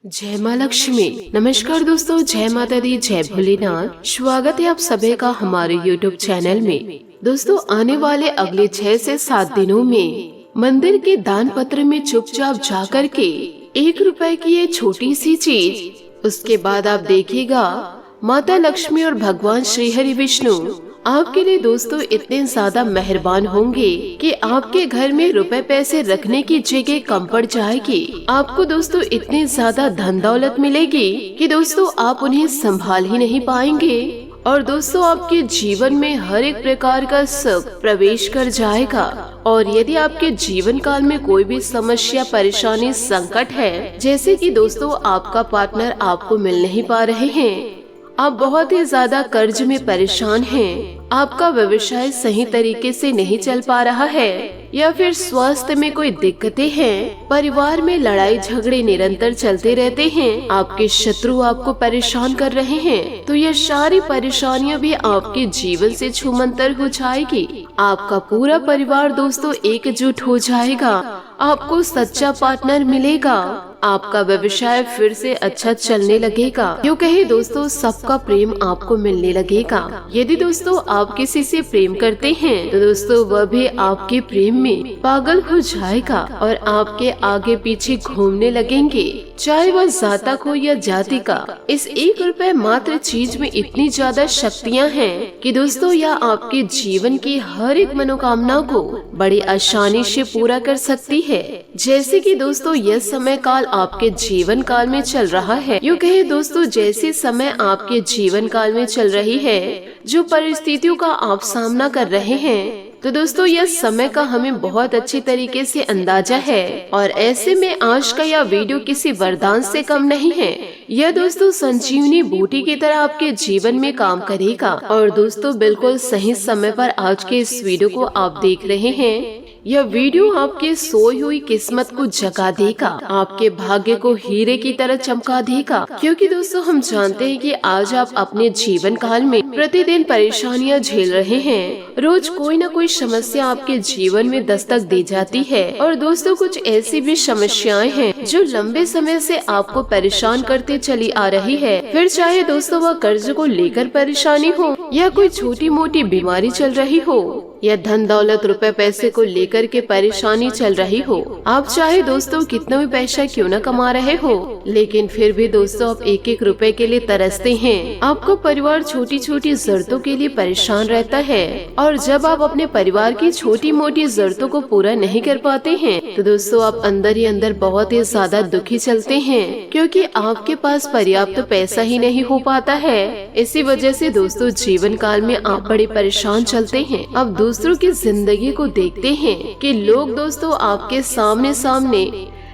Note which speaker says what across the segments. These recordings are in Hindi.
Speaker 1: जय माँ लक्ष्मी। नमस्कार दोस्तों, जय माता दी, जय भोलेनाथ। स्वागत है आप सभी का हमारे YouTube चैनल में। दोस्तों, आने वाले अगले 6 से 7 दिनों में मंदिर के दान पत्र में चुपचाप जाकर के 1 रुपए की ये छोटी सी चीज, उसके बाद आप देखिएगा माता लक्ष्मी और भगवान श्री हरि विष्णु आपके लिए दोस्तों इतने ज्यादा मेहरबान होंगे कि आपके घर में रुपए पैसे रखने की जगह कम पड़ जाएगी। आपको दोस्तों इतनी ज्यादा धन दौलत मिलेगी कि दोस्तों आप उन्हें संभाल ही नहीं पाएंगे। और दोस्तों आपके जीवन में हर एक प्रकार का सुख प्रवेश कर जाएगा। और यदि आपके जीवन काल में कोई भी समस्या, परेशानी, संकट है, जैसे कि दोस्तों आपका पार्टनर आपको मिल नहीं पा रहे हैं, आप बहुत ही ज्यादा कर्ज में परेशान हैं, आपका व्यवसाय सही तरीके से नहीं चल पा रहा है, या फिर स्वास्थ्य में कोई दिक्कतें हैं, परिवार में लड़ाई झगड़े निरंतर चलते रहते हैं, आपके शत्रु आपको परेशान कर रहे हैं, तो ये सारी परेशानियां भी आपके जीवन से छूमंतर हो जाएगी। आपका पूरा परिवार दोस्तों एकजुट हो जाएगा, आपको सच्चा पार्टनर मिलेगा, आपका व्यवसाय फिर से अच्छा चलने लगेगा। यूँ कहे दोस्तों सबका प्रेम आपको मिलने लगेगा। यदि दोस्तों आप किसी से प्रेम करते हैं तो दोस्तों वह भी आपके प्रेम में पागल हो जाएगा और आपके आगे पीछे घूमने लगेंगे, चाहे वह जातक हो या जाति का। इस 1 रुपए मात्र चीज में इतनी ज्यादा शक्तियाँ हैं कि दोस्तों यह आपके जीवन की हर एक मनोकामना को बड़ी आसानी से पूरा कर सकती है। जैसे कि दोस्तों यह समय काल आपके जीवन काल में चल रहा है, यूँ कहे दोस्तों जैसे समय आपके जीवन काल में चल रही है, जो परिस्थितियों का आप सामना कर रहे हैं, तो दोस्तों यह समय का हमें बहुत अच्छी तरीके से अंदाजा है। और ऐसे में आज का यह वीडियो किसी वरदान से कम नहीं है। यह दोस्तों संजीवनी बूटी की तरह आपके जीवन में काम करेगा। और दोस्तों बिल्कुल सही समय पर आज के इस वीडियो को आप देख रहे हैं। यह वीडियो आपके सोई हुई किस्मत को जगा देगा, आपके भाग्य को हीरे की तरह चमका देगा। क्योंकि दोस्तों हम जानते हैं कि आज आप अपने जीवन काल में प्रतिदिन परेशानियां झेल रहे हैं। रोज कोई न कोई समस्या आपके जीवन में दस्तक दे जाती है। और दोस्तों कुछ ऐसी भी समस्याएं हैं जो लंबे समय से आपको परेशान करते चली आ रही है। फिर चाहे दोस्तों वह कर्ज को लेकर परेशानी हो, या कोई छोटी मोटी बीमारी चल रही हो, या धन दौलत रुपए पैसे को लेकर के परेशानी चल रही हो। आप चाहे दोस्तों कितना भी पैसा क्यों न कमा रहे हो, लेकिन फिर भी दोस्तों आप 1-1 रुपए के लिए तरसते हैं। आपका परिवार छोटी छोटी जरूरतों के लिए परेशान रहता है। और जब आप अपने परिवार की छोटी मोटी जरूरतों को पूरा नहीं कर पाते हैं, तो दोस्तों आप अंदर ही अंदर बहुत ही ज्यादा दुखी चलते हैं, क्योंकि आपके पास पर्याप्त पैसा ही नहीं हो पाता है। इसी वजह से दोस्तों जीवन काल में आप बड़े परेशान चलते हैं। अब दूसरों की जिंदगी को देखते हैं कि लोग दोस्तों आपके सामने सामने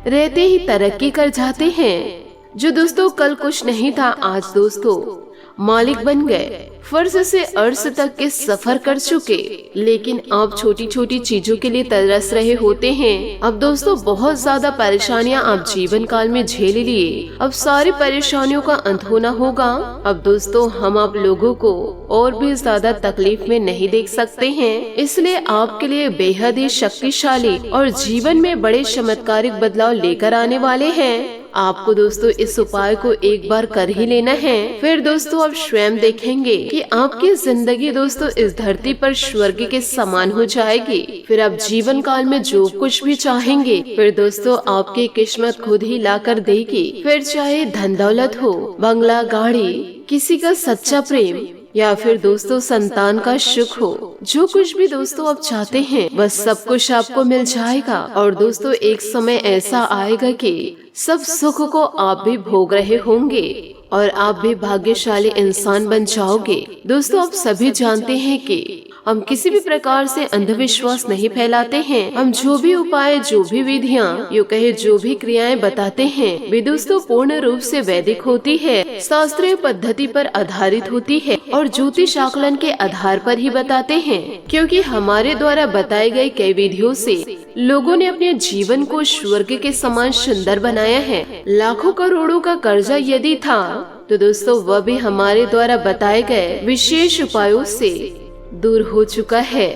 Speaker 1: रहते ही तरक्की कर जाते हैं। जो दोस्तों कल कुछ नहीं था, आज दोस्तों मालिक बन गए, फर्ज से अर्श तक के सफर कर चुके। लेकिन आप छोटी छोटी चीजों के लिए तरस रहे होते हैं। अब दोस्तों बहुत ज्यादा परेशानियां आप जीवन काल में झेल लिए, अब सारी परेशानियों का अंत होना होगा। अब दोस्तों हम आप लोगों को और भी ज्यादा तकलीफ में नहीं देख सकते हैं, इसलिए आपके लिए बेहद ही शक्तिशाली और जीवन में बड़े चमत्कारिक बदलाव लेकर आने वाले हैं। आपको दोस्तों इस उपाय को एक बार कर ही लेना है, फिर दोस्तों आप स्वयं देखेंगे कि आपकी जिंदगी दोस्तों इस धरती पर स्वर्ग के समान हो जाएगी। फिर आप जीवन काल में जो कुछ भी चाहेंगे, फिर दोस्तों आपकी किस्मत खुद ही ला कर देगी। फिर चाहे धन दौलत हो, बंगला, गाड़ी, किसी का सच्चा प्रेम, या फिर दोस्तों संतान का सुख हो, जो कुछ भी दोस्तों आप चाहते हैं बस सब कुछ आपको मिल जाएगा। और दोस्तों एक समय ऐसा आएगा कि सब सुख को आप भी भोग रहे होंगे और आप भी भाग्यशाली इंसान बन जाओगे। दोस्तों आप सभी जानते हैं कि हम किसी भी प्रकार से अंधविश्वास नहीं फैलाते हैं। हम जो भी उपाय, जो भी विधियाँ, यूँ कहे जो भी क्रियाएं बताते हैं, वे दोस्तों पूर्ण रूप से वैदिक होती है, शास्त्रीय पद्धति पर आधारित होती है और ज्योतिष आकलन के आधार पर ही बताते हैं। क्योंकि हमारे द्वारा बताए गए कई विधियों से लोगों ने अपने जीवन को स्वर्ग के समान सुंदर बनाया है। लाखों करोड़ों का कर्जा यदि था, तो दोस्तों वह भी हमारे द्वारा बताए गए विशेष उपायों से दूर हो चुका है।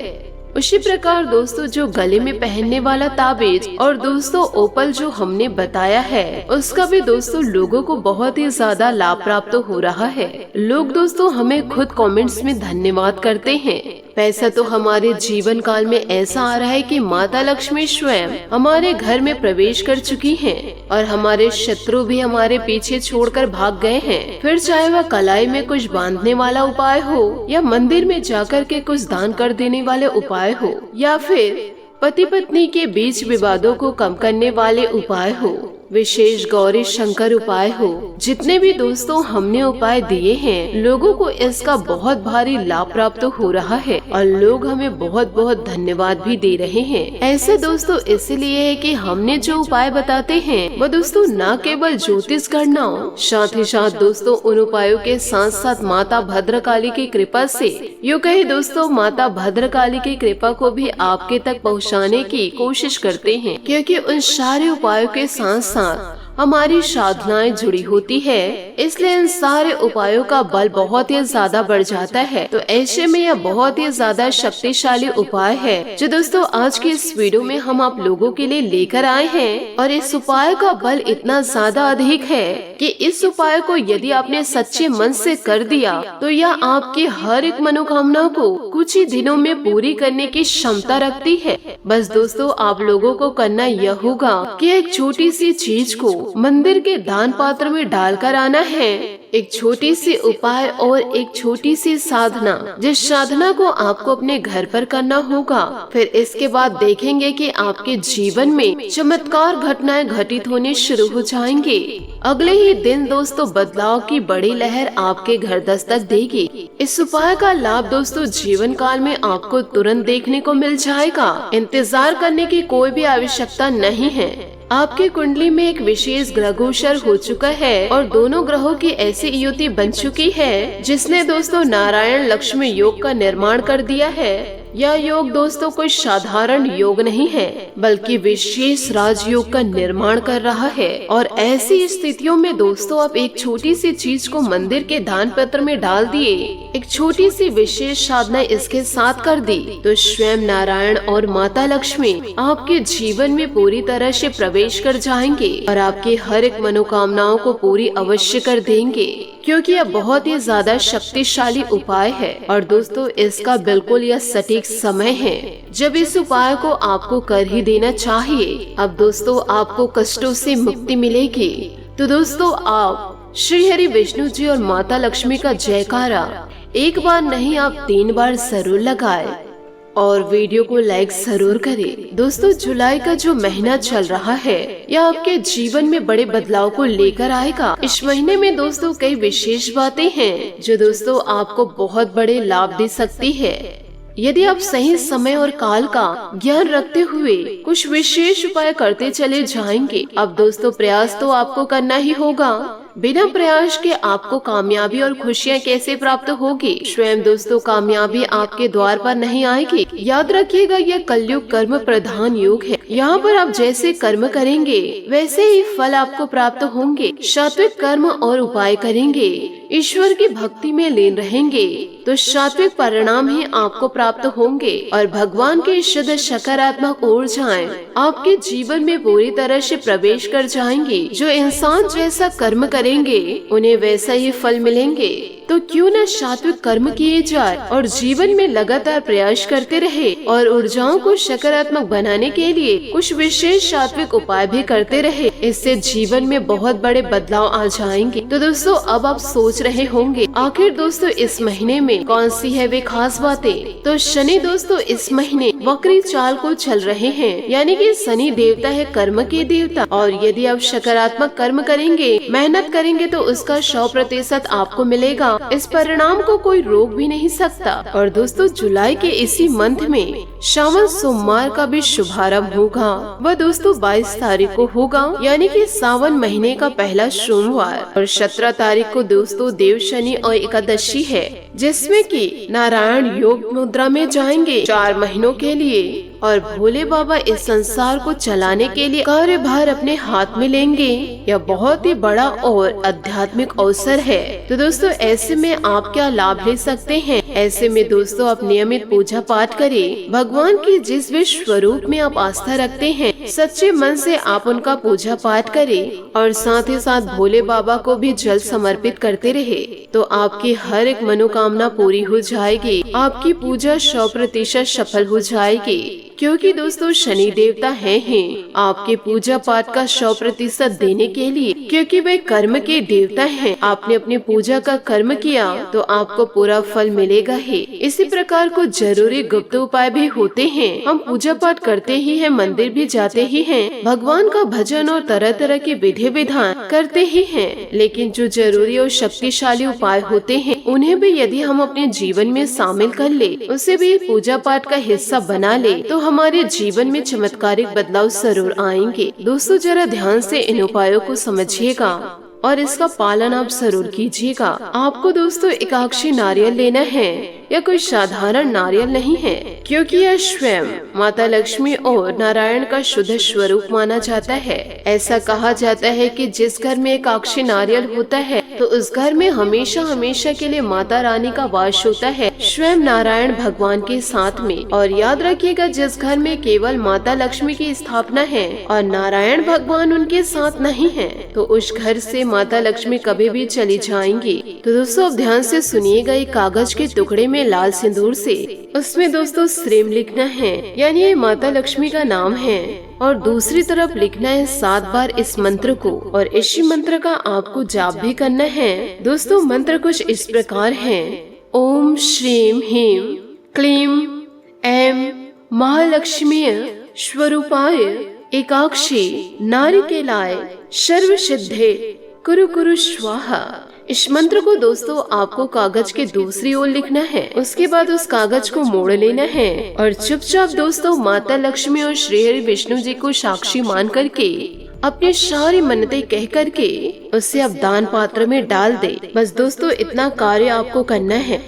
Speaker 1: उसी प्रकार दोस्तों जो गले में पहनने वाला ताबीज और दोस्तों ओपल जो हमने बताया है उसका भी दोस्तों लोगों को बहुत ही ज्यादा लाभ प्राप्त हो रहा है। लोग दोस्तों हमें खुद कमेंट्स में धन्यवाद करते हैं। पैसा तो हमारे जीवन काल में ऐसा आ रहा है कि माता लक्ष्मी स्वयं हमारे घर में प्रवेश कर चुकी हैं और हमारे शत्रु भी हमारे पीछे छोड़कर भाग गए हैं। फिर चाहे वह कलाई में कुछ बांधने वाला उपाय हो या मंदिर में जाकर के कुछ दान कर देने वाले उपाय हो या फिर पति पत्नी के बीच विवादों को कम करने वाले उपाय हो, विशेष गौरी शंकर उपाय हो, जितने भी दोस्तों हमने उपाय दिए हैं लोगों को इसका बहुत भारी लाभ प्राप्त हो रहा है और लोग हमें बहुत बहुत धन्यवाद भी दे रहे हैं। ऐसे दोस्तों इसलिए है कि हमने जो उपाय बताते हैं वो दोस्तों न केवल ज्योतिष गणनाओं साथ ही साथ दोस्तों उन उपायों के साथ साथ माता भद्रकाली की कृपा से यूँ कहे दोस्तों माता भद्रकाली की कृपा को भी आपके तक पहुँचाने की कोशिश करते हैं, क्योंकि उन सारे उपायों के साथ हमारी साधनाएं जुड़ी होती है, इसलिए इन सारे उपायों का बल बहुत ही ज्यादा बढ़ जाता है। तो ऐसे में यह बहुत ही ज्यादा शक्तिशाली उपाय है जो दोस्तों आज की इस वीडियो में हम आप लोगों के लिए लेकर आए हैं। और इस उपाय का बल इतना ज्यादा अधिक है कि इस उपाय को यदि आपने सच्चे मन से कर दिया तो यह आपकी हर एक मनोकामना को कुछ ही दिनों में पूरी करने की क्षमता रखती है। बस दोस्तों आप लोगों को करना यह होगा कि एक छोटी सी चीज को मंदिर के दान पात्र में डालकर आना है। एक छोटी सी उपाय और एक छोटी सी साधना, जिस साधना को आपको अपने घर पर करना होगा। फिर इसके बाद देखेंगे कि आपके जीवन में चमत्कार घटनाएं घटित होने शुरू हो जाएंगे। अगले ही दिन दोस्तों बदलाव की बड़ी लहर आपके घर दस्तक देगी। इस उपाय का लाभ दोस्तों जीवन काल में आपको तुरंत देखने को मिल जाएगा। इंतजार करने की कोई भी आवश्यकता नहीं है। आपकी कुंडली में एक विशेष ग्रह गोचर हो चुका है और दोनों ग्रहों की ऐसी युति बन चुकी है जिसने दोस्तों नारायण लक्ष्मी योग का निर्माण कर दिया है। यह योग दोस्तों कोई साधारण योग नहीं है बल्कि विशेष राजयोग का निर्माण कर रहा है। और ऐसी स्थितियों में दोस्तों आप एक छोटी सी चीज को मंदिर के दान पत्र में डाल दिए, एक छोटी सी विशेष साधना इसके साथ कर दी तो स्वयं नारायण और माता लक्ष्मी आपके जीवन में पूरी तरह से प्रवेश कर जाएंगे और आपकी हर एक मनोकामनाओं को पूरी अवश्य कर देंगे, क्योंकि यह बहुत ही ज्यादा शक्तिशाली उपाय है। और दोस्तों इसका बिल्कुल यह सटीक समय है जब इस उपाय को आपको कर ही देना चाहिए। अब दोस्तों आपको कष्टों से मुक्ति मिलेगी। तो दोस्तों आप श्री हरि विष्णु जी और माता लक्ष्मी का जयकारा एक बार नहीं आप 3 बार जरूर लगाए और वीडियो को लाइक जरूर करें। दोस्तों जुलाई का जो महीना चल रहा है यह आपके जीवन में बड़े बदलाव को लेकर आएगा। इस महीने में दोस्तों कई विशेष बातें हैं जो दोस्तों आपको बहुत बड़े लाभ दे सकती है यदि आप सही समय और काल का ज्ञान रखते हुए कुछ विशेष उपाय करते चले जाएंगे। अब दोस्तों प्रयास तो आपको करना ही होगा। बिना प्रयास के आपको कामयाबी और खुशियाँ कैसे प्राप्त होगी? स्वयं दोस्तों कामयाबी आपके द्वार पर नहीं आएगी। याद रखिएगा यह कलयुग कर्म प्रधान युग है। यहाँ पर आप जैसे कर्म करेंगे वैसे ही फल आपको प्राप्त होंगे। सात्विक कर्म और उपाय करेंगे, ईश्वर की भक्ति में लीन रहेंगे तो सात्विक परिणाम ही आपको प्राप्त होंगे और भगवान की शुद्ध सकारात्मक ऊर्जाएं आपके जीवन में पूरी तरह से प्रवेश कर जाएंगी। जो इंसान जैसा कर्म करेंगे उन्हें वैसा ही फल मिलेंगे। तो क्यों न सात्विक कर्म किए जाए और जीवन में लगातार प्रयास करते रहे और ऊर्जाओं को सकारात्मक बनाने के लिए कुछ विशेष सात्विक उपाय भी करते रहे। इससे जीवन में बहुत बड़े बदलाव आ जाएंगे। तो दोस्तों अब आप सोच रहे होंगे आखिर दोस्तों इस महीने में कौन सी है वे खास बातें? तो शनि दोस्तों इस महीने वक्री चाल को चल रहे हैं, यानी कि शनि देवता है कर्म के देवता और यदि आप सकारात्मक कर्म करेंगे, मेहनत करेंगे तो उसका 100% आपको मिलेगा। इस परिणाम को कोई रोक भी नहीं सकता। और दोस्तों जुलाई के इसी मंथ में श्रावण सोमवार का भी शुभारंभ होगा। वह दोस्तों 22 तारीख को होगा, यानी कि सावन महीने का पहला सोमवार। और 17 तारीख को दोस्तों देव शनि और एकादशी है, जिसमें कि नारायण योग मुद्रा में जाएंगे 4 महीनों के लिए। और भोले बाबा इस संसार को चलाने के लिए कार्यभार अपने हाथ में लेंगे। यह बहुत ही बड़ा और आध्यात्मिक अवसर है। तो दोस्तों ऐसे में आप क्या लाभ ले सकते हैं? ऐसे में दोस्तों आप नियमित पूजा पाठ करें। भगवान की जिस भी स्वरूप में आप आस्था रखते हैं, सच्चे मन से आप उनका पूजा पाठ करें और साथ ही साथ भोले बाबा को भी जल समर्पित करते रहे, तो आपकी हर एक मनोकामना पूरी हो जाएगी। आपकी पूजा 100% सफल हो जाएगी, क्योंकि दोस्तों शनि देवता हैं आपके पूजा पाठ का 100% देने के लिए, क्योंकि वे कर्म के देवता हैं। आपने अपनी पूजा का कर्म किया तो आपको पूरा फल मिलेगा ही। इसी प्रकार को जरूरी गुप्त उपाय भी होते हैं। हम पूजा पाठ करते ही हैं, मंदिर भी जाते ही हैं, भगवान का भजन और तरह तरह के विधि विधान करते ही हैं, लेकिन जो जरूरी और शक्तिशाली उपाय होते हैं उन्हें भी यदि हम अपने जीवन में शामिल कर ले, उसे भी पूजा पाठ का हिस्सा बना ले, तो हमारे जीवन में चमत्कारिक बदलाव जरूर आएंगे। दोस्तों जरा ध्यान से इन उपायों को समझिएगा और इसका पालन आप जरूर कीजिएगा। आपको दोस्तों एकाक्षी नारियल लेना है। यह कोई साधारण नारियल नहीं है, क्योंकि यह स्वयं माता लक्ष्मी और नारायण का शुद्ध स्वरूप माना जाता है। ऐसा कहा जाता है कि जिस घर में एकाक्षी नारियल होता है तो उस घर में हमेशा हमेशा के लिए माता रानी का वास होता है, स्वयं नारायण भगवान के साथ में। और याद रखिएगा, जिस घर में केवल माता लक्ष्मी की स्थापना है और नारायण भगवान उनके साथ नहीं है, तो उस घर से माता लक्ष्मी कभी भी चली जाएंगी। तो दोस्तों अब ध्यान से सुनिएगा। एक कागज के टुकड़े में लाल सिंदूर से उसमें दोस्तों श्रीम लिखना है, यानी ये माता लक्ष्मी का नाम है, और दूसरी तरफ लिखना है 7 बार इस मंत्र को, और इसी मंत्र का आपको जाप भी करना है। दोस्तों मंत्र कुछ इस प्रकार है: ओम श्रीम ह्रीम क्लीम ऐं महालक्ष्मी स्वरूपाय एकाक्षी नारिकेलाय सर्व सिद्धे कुरु कुरु स्वाहा। इस मंत्र को दोस्तों आपको कागज के दूसरी ओर लिखना है। उसके बाद उस कागज को मोड़ लेना है और चुपचाप दोस्तों माता लक्ष्मी और श्री हरि विष्णु जी को साक्षी मान करके अपनी सारी मन्नतें कह करके उसे अब दान पात्र में डाल दे। बस दोस्तों इतना कार्य आपको करना है।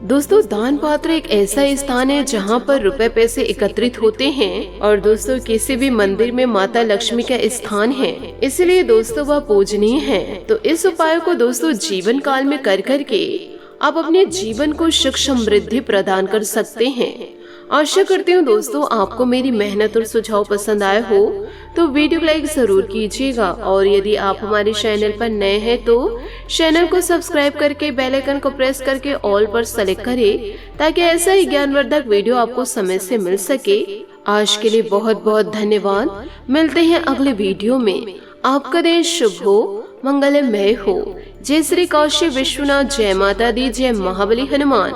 Speaker 1: दोस्तों दान पात्र एक ऐसा स्थान है जहाँ पर रुपए पैसे एकत्रित होते हैं, और दोस्तों किसी भी मंदिर में माता लक्ष्मी का स्थान है, इसलिए दोस्तों वह पूजनीय है। तो इस उपाय को दोस्तों जीवन काल में कर करके आप अपने जीवन को सुख समृद्धि प्रदान कर सकते हैं। आशा करती हूँ दोस्तों आपको मेरी मेहनत और सुझाव पसंद आए हो, तो वीडियो को लाइक जरूर कीजिएगा, और यदि आप हमारे चैनल पर नए हैं तो चैनल को सब्सक्राइब करके बेल आइकन को प्रेस करके ऑल पर सेलेक्ट करें, ताकि ऐसा ही ज्ञानवर्धक वीडियो आपको समय से मिल सके। आज के लिए बहुत बहुत धन्यवाद। मिलते हैं अगले वीडियो में। आपका दिन शुभ हो, मंगलमय हो। जय श्री काशी विश्वनाथ, जय माता दी, जय महाबली हनुमान।